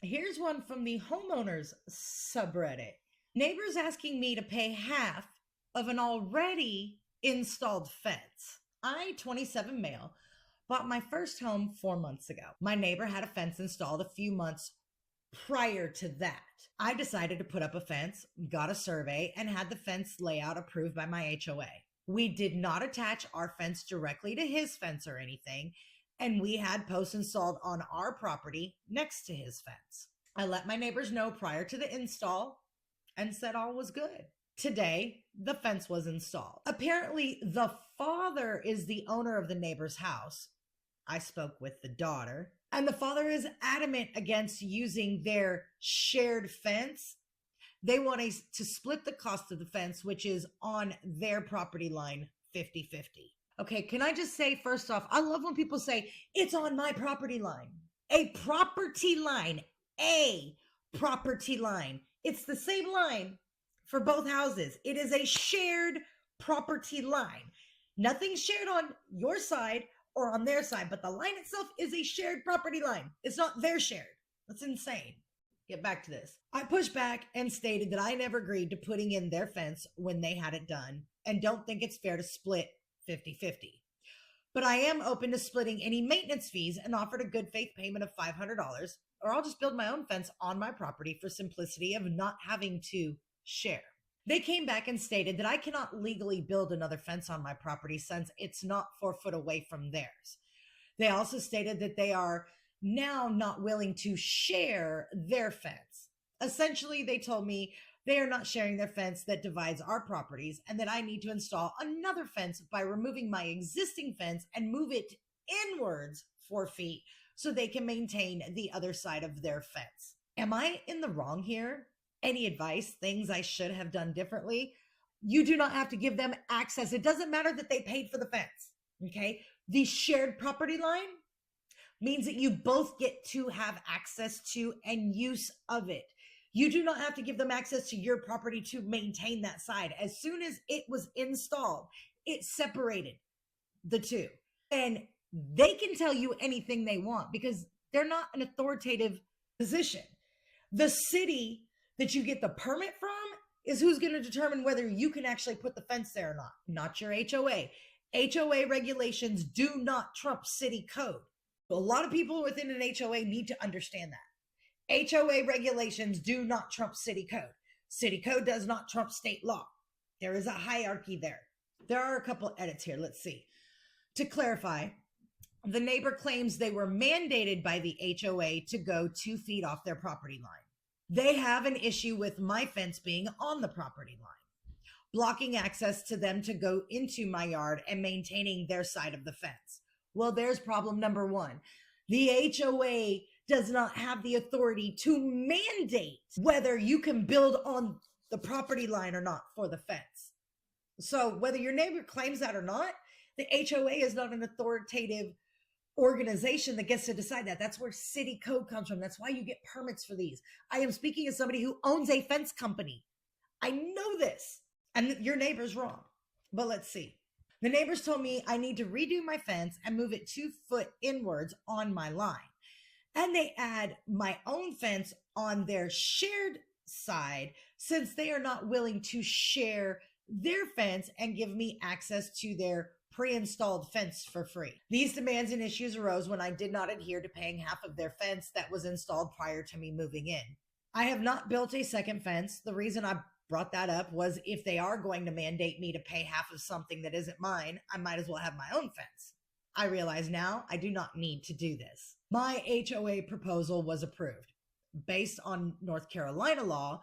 Here's one from the homeowners subreddit. Neighbors asking me to pay half of an already installed fence. I, 27 male, bought my first home 4 months ago. My neighbor had a fence installed a few months prior to that. I decided to put up a fence, got a survey, and had the fence layout approved by my HOA. We did not attach our fence directly to his fence or anything, and we had posts installed on our property next to his fence. I let my neighbors know prior to the install and said all was good. Today, the fence was installed. Apparently, the father is the owner of the neighbor's house. I spoke with the daughter, and the father is adamant against using their shared fence. They want to split the cost of the fence, which is on their property line 50-50. Okay, can I just say, first off, I love when people say, it's on my property line. A property line, a property line. It's the same line for both houses. It is a shared property line. Nothing's shared on your side or on their side, but the line itself is a shared property line. It's not their shared. That's insane. Get back to this. I pushed back and stated that I never agreed to putting in their fence when they had it done and don't think it's fair to split 50-50. But I am open to splitting any maintenance fees and offered a good faith payment of $500, or I'll just build my own fence on my property for simplicity of not having to share. They came back and stated that I cannot legally build another fence on my property since it's not 4 foot away from theirs. They also stated that they are now not willing to share their fence. Essentially, they told me they are not sharing their fence that divides our properties and that I need to install another fence by removing my existing fence and move it inwards 4 feet so they can maintain the other side of their fence. Am I in the wrong here? Any advice, things I should have done differently? You do not have to give them access. It doesn't matter that they paid for the fence, okay? The shared property line means that you both get to have access to and use of it. You do not have to give them access to your property to maintain that side. As soon as it was installed, it separated the two. And they can tell you anything they want because they're not an authoritative position. The city that you get the permit from is who's going to determine whether you can actually put the fence there or not your HOA. HOA regulations do not trump city code. A lot of people within an HOA need to understand that. HOA regulations do not trump city code. City code does not trump state law. There is a hierarchy there. There are a couple edits here. Let's see. To clarify, the neighbor claims they were mandated by the HOA to go 2 feet off their property line. They have an issue with my fence being on the property line, blocking access to them to go into my yard and maintaining their side of the fence. Well, there's problem number one. The HOA does not have the authority to mandate whether you can build on the property line or not for the fence. So whether your neighbor claims that or not, the HOA is not an authoritative organization that gets to decide that. That's where city code comes from. That's why you get permits for these. I am speaking as somebody who owns a fence company. I know this, and your neighbor's wrong. But let's see. The neighbors told me I need to redo my fence and move it 2 foot inwards on my line. And they add my own fence on their shared side since they are not willing to share their fence and give me access to their pre-installed fence for free. These demands and issues arose when I did not adhere to paying half of their fence that was installed prior to me moving in. I have not built a second fence. The reason I brought that up was if they are going to mandate me to pay half of something that isn't mine, I might as well have my own fence. I realize now I do not need to do this. My HOA proposal was approved. Based on North Carolina law,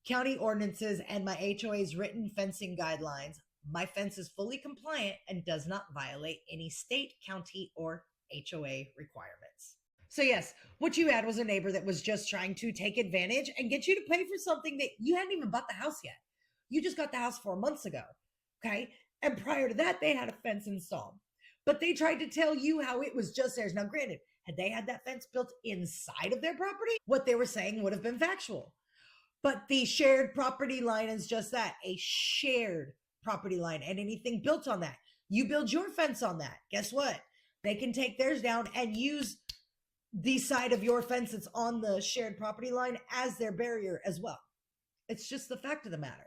county ordinances, and my HOA's written fencing guidelines, my fence is fully compliant and does not violate any state, county, or HOA requirements. So yes, what you had was a neighbor that was just trying to take advantage and get you to pay for something that you hadn't even bought the house yet. You just got the house 4 months ago, okay? And prior to that, they had a fence installed. But they tried to tell you how it was just theirs. Now, granted, had they had that fence built inside of their property, what they were saying would have been factual. But the shared property line is just that, a shared property line, and anything built on that. You build your fence on that. Guess what? They can take theirs down and use the side of your fence that's on the shared property line as their barrier as well. It's just the fact of the matter.